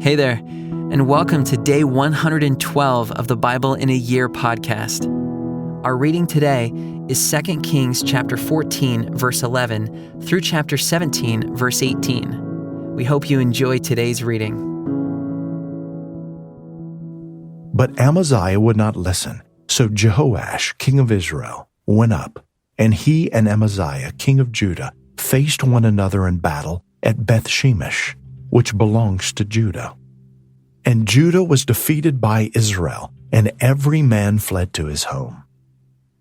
Hey there, and welcome to day 112 of the Bible in a Year podcast. Our reading today is 2 Kings chapter 14, verse 11 through chapter 17, verse 18. We hope you enjoy today's reading. But Amaziah would not listen, so Jehoash, king of Israel, went up, and he and Amaziah, king of Judah, faced one another in battle at Beth-shemesh, which belongs to Judah. And Judah was defeated by Israel, and every man fled to his home.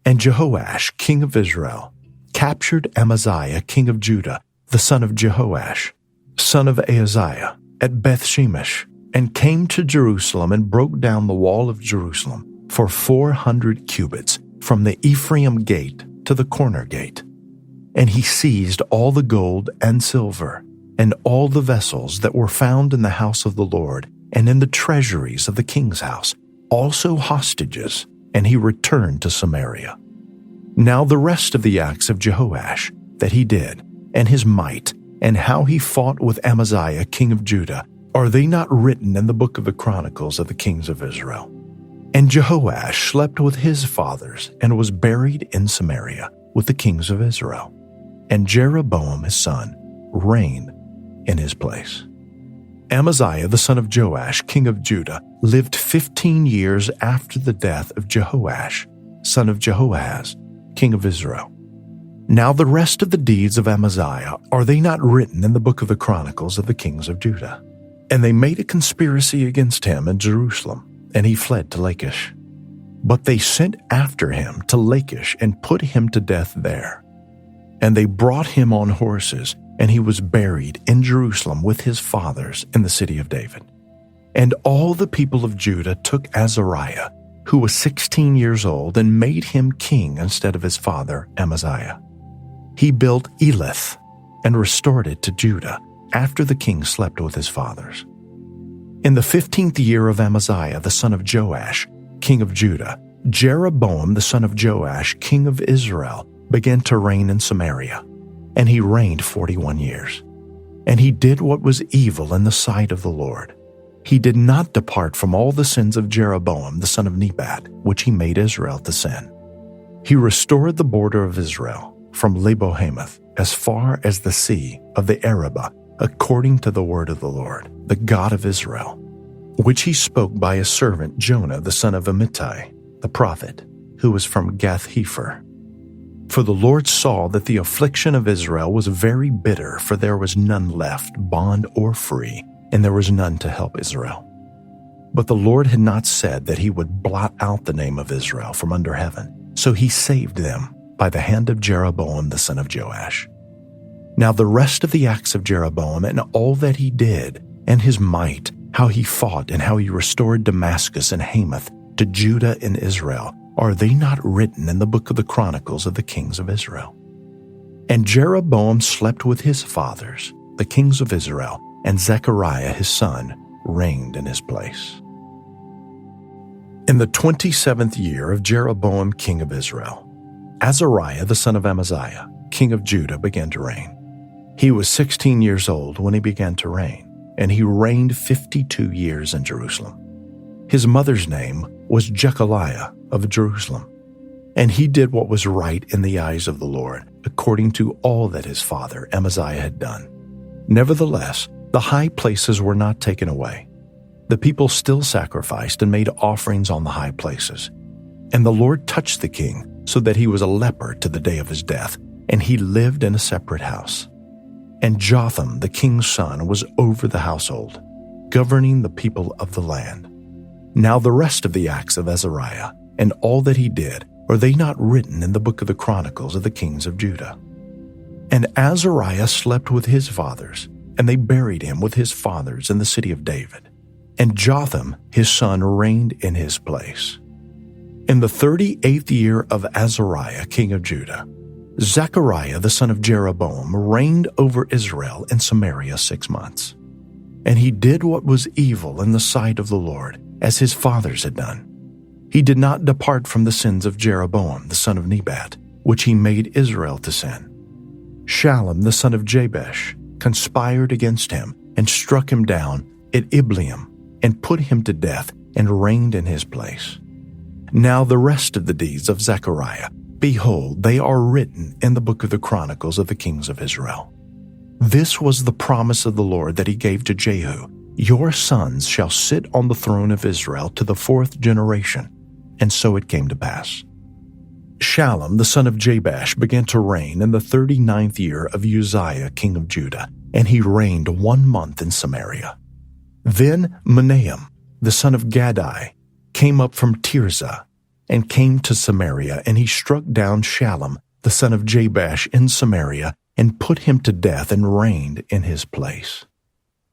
And Jehoash, king of Israel, captured Amaziah, king of Judah, the son of Jehoash, son of Ahaziah, at Beth-shemesh, and came to Jerusalem and broke down the wall of Jerusalem for 400 cubits, from the Ephraim gate to the corner gate. And he seized all the gold and silver, and all the vessels that were found in the house of the Lord, and in the treasuries of the king's house, also hostages, and he returned to Samaria. Now the rest of the acts of Jehoash that he did, and his might, and how he fought with Amaziah king of Judah, are they not written in the book of the Chronicles of the kings of Israel? And Jehoash slept with his fathers, and was buried in Samaria with the kings of Israel. And Jeroboam his son reigned in his place. Amaziah the son of Joash, king of Judah, lived 15 years after the death of Jehoash, son of Jehoahaz, king of Israel. Now the rest of the deeds of Amaziah, are they not written in the book of the Chronicles of the kings of Judah? And they made a conspiracy against him in Jerusalem, and he fled to Lachish. But they sent after him to Lachish and put him to death there. And they brought him on horses, and he was buried in Jerusalem with his fathers in the city of David. And all the people of Judah took Azariah, who was 16 years old, and made him king instead of his father Amaziah. He built Elith and restored it to Judah after the king slept with his fathers. In the 15th year of Amaziah the son of Joash, king of Judah, Jeroboam the son of Joash, king of Israel, began to reign in Samaria, and he reigned 41 years. And he did what was evil in the sight of the Lord. He did not depart from all the sins of Jeroboam the son of Nebat, which he made Israel to sin. He restored the border of Israel from Lebo-hamath as far as the sea of the Arabah, according to the word of the Lord, the God of Israel, which he spoke by his servant Jonah the son of Amittai, the prophet, who was from Gath-hepher. For the Lord saw that the affliction of Israel was very bitter, for there was none left, bond or free, and there was none to help Israel. But the Lord had not said that he would blot out the name of Israel from under heaven, so he saved them by the hand of Jeroboam the son of Joash. Now the rest of the acts of Jeroboam, and all that he did, and his might, how he fought, and how he restored Damascus and Hamath to Judah and Israel, are they not written in the book of the Chronicles of the kings of Israel? And Jeroboam slept with his fathers, the kings of Israel, and Zechariah his son reigned in his place. In the 27th year of Jeroboam king of Israel, Azariah the son of Amaziah, king of Judah, began to reign. He was 16 years old when he began to reign, and he reigned 52 years in Jerusalem. His mother's name was Jechaliah of Jerusalem, and he did what was right in the eyes of the Lord, according to all that his father Amaziah had done. Nevertheless, the high places were not taken away. The people still sacrificed and made offerings on the high places. And the Lord touched the king, so that he was a leper to the day of his death, and he lived in a separate house. And Jotham the king's son was over the household, governing the people of the land. Now the rest of the acts of Azariah, and all that he did, are they not written in the book of the Chronicles of the kings of Judah? And Azariah slept with his fathers, and they buried him with his fathers in the city of David. And Jotham his son reigned in his place. In the 38th year of Azariah king of Judah, Zechariah the son of Jeroboam reigned over Israel in Samaria 6 months. And he did what was evil in the sight of the Lord, as his fathers had done. He did not depart from the sins of Jeroboam the son of Nebat, which he made Israel to sin. Shalem the son of Jabesh conspired against him and struck him down at Ibleam, and put him to death, and reigned in his place. Now the rest of the deeds of Zechariah, behold, they are written in the book of the Chronicles of the kings of Israel. This was the promise of the Lord that he gave to Jehu. Your sons shall sit on the throne of Israel to the 4th generation. And so it came to pass. Shalem, the son of Jabesh, began to reign in the 39th year of Uzziah, king of Judah, and he reigned 1 month in Samaria. Then Menahem, the son of Gadai, came up from Tearsa, and came to Samaria, and he struck down Shalem, the son of Jabesh, in Samaria, and put him to death, and reigned in his place.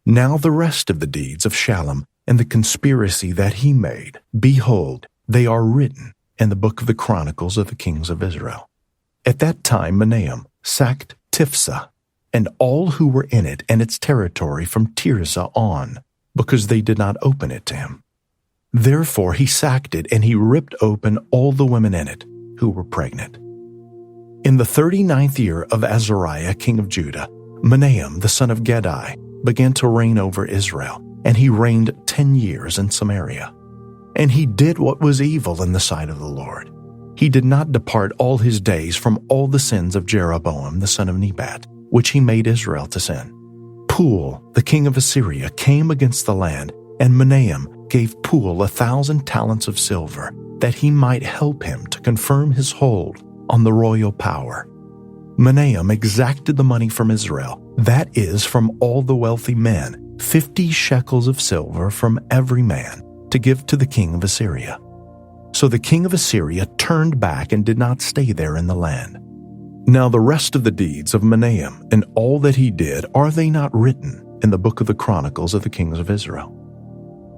Now the rest of the deeds of Shalem, and the conspiracy that he made, behold, they are written in the book of the Chronicles of the kings of Israel. At that time Menahem sacked Tearsa, and all who were in it and its territory from Tearsa on, because they did not open it to him. Therefore he sacked it, and he ripped open all the women in it who were pregnant. In the 39th year of Azariah, king of Judah, Menahem, the son of Gadai, began to reign over Israel, and he reigned 10 years in Samaria. And he did what was evil in the sight of the Lord. He did not depart all his days from all the sins of Jeroboam, the son of Nebat, which he made Israel to sin. Pul, the king of Assyria, came against the land, and Menahem gave Pul 1,000 talents of silver, that he might help him to confirm his hold on the royal power. Menahem exacted the money from Israel, that is, from all the wealthy men, 50 shekels of silver from every man, to give to the king of Assyria. So the king of Assyria turned back and did not stay there in the land. Now the rest of the deeds of Menahem and all that he did, are they not written in the book of the Chronicles of the kings of Israel?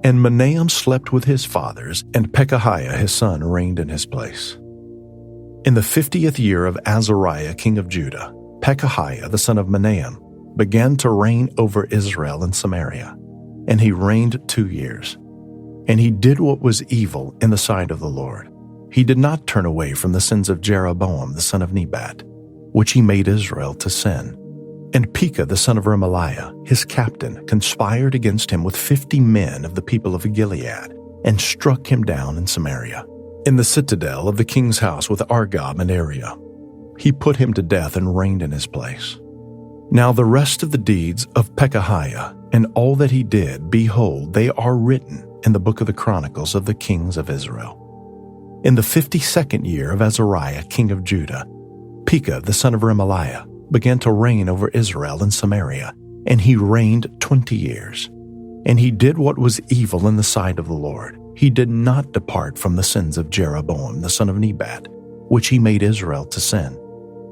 And Menahem slept with his fathers, and Pekahiah his son reigned in his place. In the 50th year of Azariah king of Judah, Pekahiah the son of Menahem began to reign over Israel in Samaria, and he reigned 2 years. And he did what was evil in the sight of the Lord. He did not turn away from the sins of Jeroboam the son of Nebat, which he made Israel to sin. And Pekah the son of Remaliah, his captain, conspired against him with 50 men of the people of Gilead, and struck him down in Samaria, in the citadel of the king's house with Argob and Ariah. He put him to death and reigned in his place. Now the rest of the deeds of Pekahiah, and all that he did, behold, they are written in the book of the Chronicles of the kings of Israel. In the 52nd year of Azariah king of Judah, Pekah the son of Remaliah began to reign over Israel in Samaria, and he reigned 20 years. And he did what was evil in the sight of the Lord. He did not depart from the sins of Jeroboam the son of Nebat, which he made Israel to sin.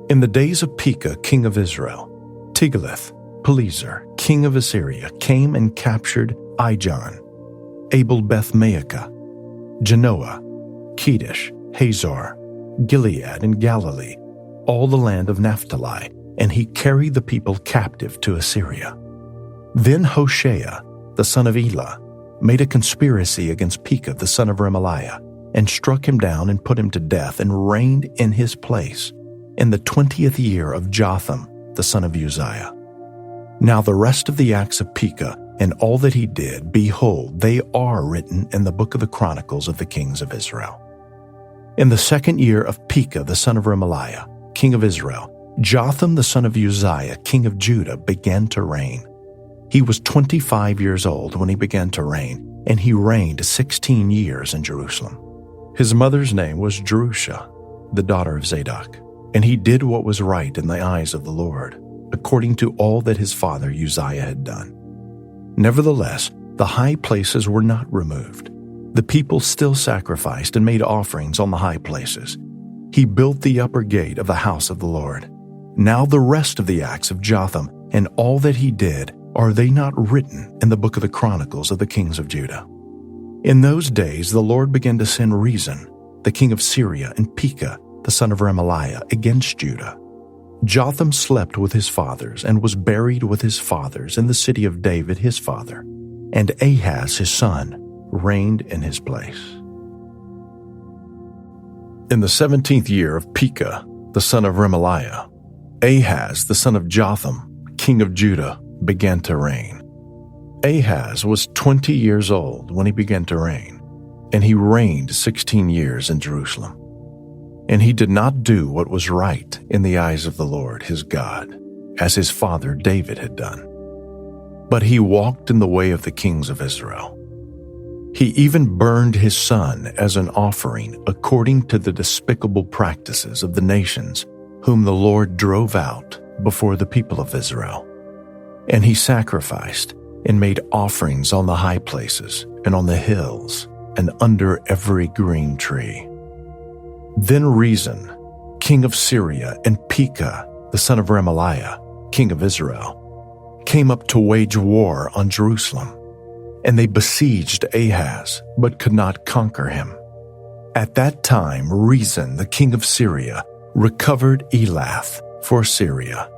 In the days of Pekah king of Israel, Tiglath-Pileser king of Assyria came and captured Ijon, Abel-Beth-Maacah, Genoa, Kedesh, Hazor, Gilead, and Galilee, all the land of Naphtali, and he carried the people captive to Assyria. Then Hoshea, the son of Elah, made a conspiracy against Pekah the son of Remaliah, and struck him down and put him to death, and reigned in his place in the 20th year of Jotham the son of Uzziah. Now the rest of the acts of Pekah and all that he did, behold, they are written in the book of the Chronicles of the kings of Israel. In the 2nd year of Pekah the son of Remaliah, king of Israel, Jotham the son of Uzziah, king of Judah, began to reign. He was 25 years old when he began to reign, and he reigned 16 years in Jerusalem. His mother's name was Jerusha, the daughter of Zadok, and he did what was right in the eyes of the Lord, according to all that his father Uzziah had done. Nevertheless, the high places were not removed. The people still sacrificed and made offerings on the high places. He built the upper gate of the house of the Lord. Now the rest of the acts of Jotham and all that he did, are they not written in the book of the Chronicles of the kings of Judah? In those days the Lord began to send Rezin, the king of Syria, and Pekah, the son of Remaliah, against Judah. Jotham slept with his fathers and was buried with his fathers in the city of David his father, and Ahaz his son reigned in his place. In the 17th year of Pekah, the son of Remaliah, Ahaz the son of Jotham, king of Judah, began to reign. Ahaz was 20 years old when he began to reign, and he reigned 16 years in Jerusalem. And he did not do what was right in the eyes of the Lord his God, as his father David had done. But he walked in the way of the kings of Israel. He even burned his son as an offering according to the despicable practices of the nations whom the Lord drove out before the people of Israel. And he sacrificed and made offerings on the high places and on the hills and under every green tree. Then Rezin, king of Syria, and Pekah, the son of Remaliah, king of Israel, came up to wage war on Jerusalem. And they besieged Ahaz, but could not conquer him. At that time, Rezin, the king of Syria, recovered Elath for Syria,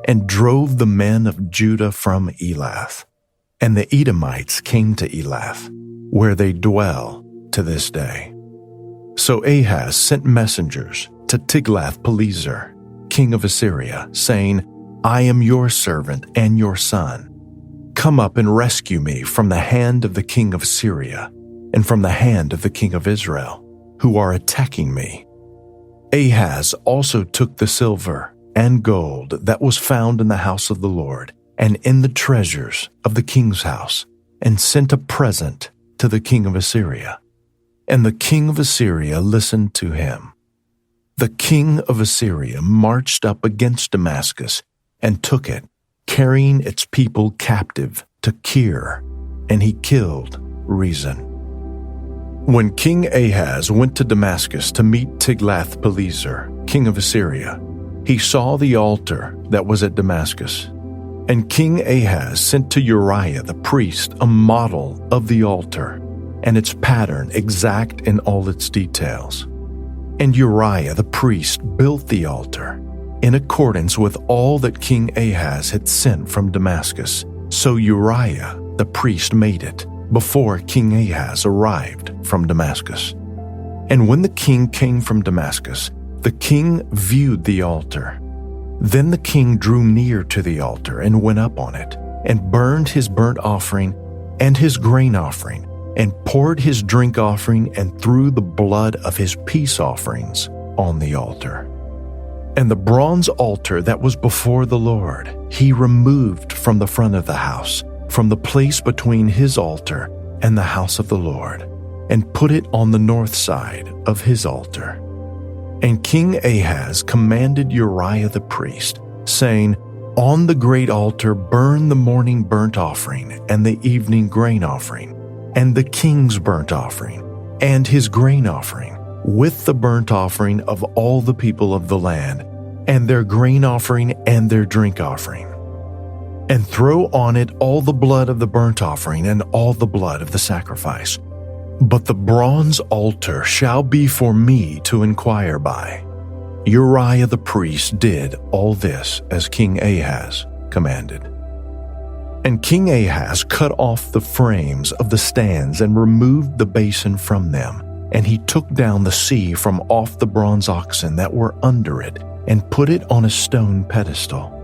and drove the men of Judah from Elath. And the Edomites came to Elath, where they dwell to this day. So Ahaz sent messengers to Tiglath-Pileser, king of Assyria, saying, I am your servant and your son. Come up and rescue me from the hand of the king of Syria and from the hand of the king of Israel, who are attacking me. Ahaz also took the silver and gold that was found in the house of the Lord and in the treasures of the king's house, and sent a present to the king of Assyria. And the king of Assyria listened to him. The king of Assyria marched up against Damascus and took it, carrying its people captive to Kir, and he killed Rezin. When King Ahaz went to Damascus to meet Tiglath-Pileser, king of Assyria, he saw the altar that was at Damascus. And King Ahaz sent to Uriah the priest a model of the altar, and its pattern exact in all its details. And Uriah the priest built the altar, in accordance with all that King Ahaz had sent from Damascus. So Uriah the priest made it before King Ahaz arrived from Damascus. And when the king came from Damascus, the king viewed the altar. Then the king drew near to the altar and went up on it, and burned his burnt offering and his grain offering, and poured his drink offering and threw the blood of his peace offerings on the altar. And the bronze altar that was before the Lord he removed from the front of the house, from the place between his altar and the house of the Lord, and put it on the north side of his altar. And King Ahaz commanded Uriah the priest, saying, On the great altar burn the morning burnt offering and the evening grain offering, and the king's burnt offering, and his grain offering, with the burnt offering of all the people of the land, and their grain offering and their drink offering. And throw on it all the blood of the burnt offering and all the blood of the sacrifice. But the bronze altar shall be for me to inquire by. Uriah the priest did all this as King Ahaz commanded. And King Ahaz cut off the frames of the stands and removed the basin from them. And he took down the sea from off the bronze oxen that were under it, and put it on a stone pedestal.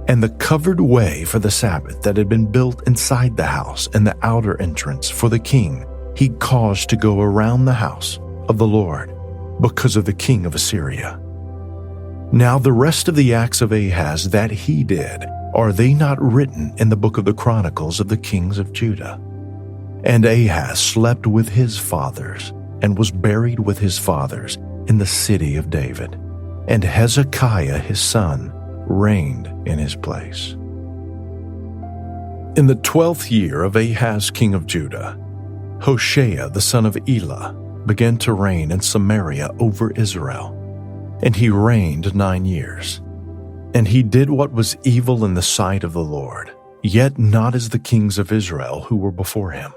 And the covered way for the Sabbath that had been built inside the house and the outer entrance for the king, he caused to go around the house of the Lord because of the king of Assyria. Now the rest of the acts of Ahaz that he did, are they not written in the book of the Chronicles of the kings of Judah? And Ahaz slept with his fathers, and was buried with his fathers in the city of David. And Hezekiah his son reigned in his place. In the 12th year of Ahaz king of Judah, Hoshea the son of Elah began to reign in Samaria over Israel, and he reigned 9 years. And he did what was evil in the sight of the Lord, yet not as the kings of Israel who were before him.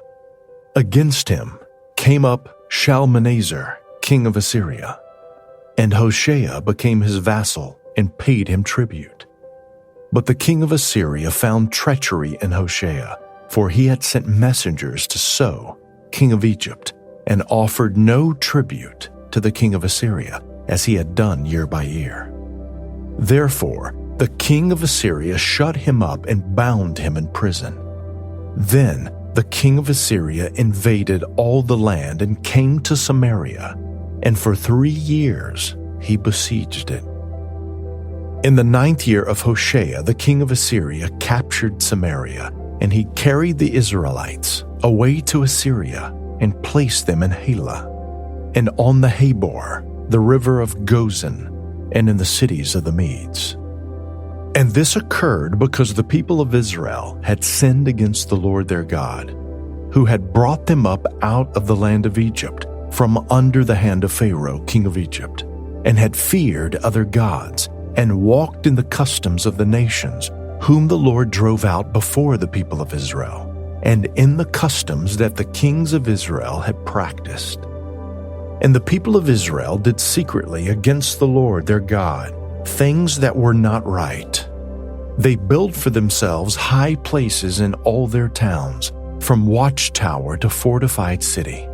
Against him came up Shalmaneser, king of Assyria, and Hoshea became his vassal and paid him tribute. But the king of Assyria found treachery in Hoshea, for he had sent messengers to So, king of Egypt, and offered no tribute to the king of Assyria, as he had done year by year. Therefore, the king of Assyria shut him up and bound him in prison. Then the king of Assyria invaded all the land and came to Samaria, and for 3 years he besieged it. In the 9th year of Hoshea, the king of Assyria captured Samaria, and he carried the Israelites away to Assyria and placed them in Halah, and on the Habor, the river of Gozan, and in the cities of the Medes. And this occurred because the people of Israel had sinned against the Lord their God, who had brought them up out of the land of Egypt from under the hand of Pharaoh, king of Egypt, and had feared other gods, and walked in the customs of the nations, whom the Lord drove out before the people of Israel, and in the customs that the kings of Israel had practiced. And the people of Israel did secretly against the Lord their God things that were not right. They built for themselves high places in all their towns, from watchtower to fortified city.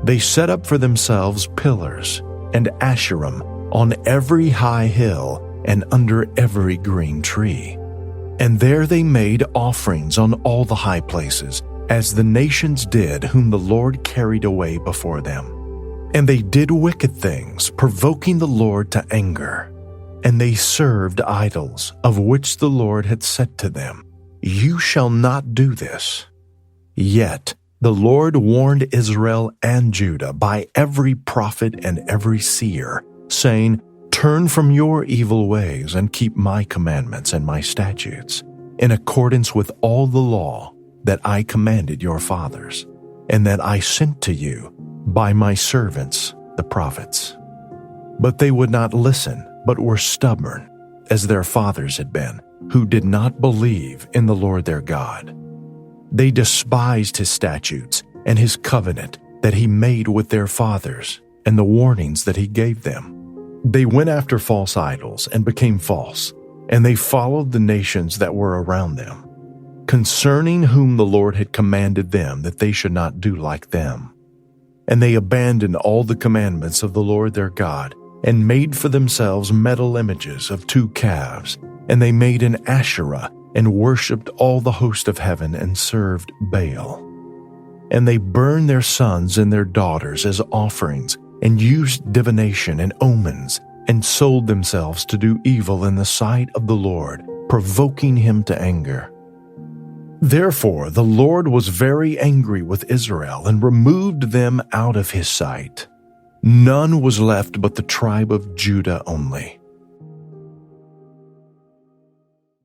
They set up for themselves pillars and Asherim on every high hill and under every green tree. And there they made offerings on all the high places, as the nations did whom the Lord carried away before them. And they did wicked things, provoking the Lord to anger. And they served idols, of which the Lord had said to them, "You shall not do this." Yet the Lord warned Israel and Judah by every prophet and every seer, saying, "Turn from your evil ways and keep my commandments and my statutes, in accordance with all the law that I commanded your fathers, and that I sent to you by my servants, the prophets." But they would not listen, but were stubborn, as their fathers had been, who did not believe in the Lord their God. They despised his statutes and his covenant that he made with their fathers, and the warnings that he gave them. They went after false idols and became false, and they followed the nations that were around them, concerning whom the Lord had commanded them that they should not do like them. And they abandoned all the commandments of the Lord their God, and made for themselves metal images of 2 calves, and they made an Asherah, and worshipped all the host of heaven, and served Baal. And they burned their sons and their daughters as offerings, and used divination and omens, and sold themselves to do evil in the sight of the Lord, provoking him to anger. Therefore the Lord was very angry with Israel, and removed them out of his sight. None was left but the tribe of Judah only,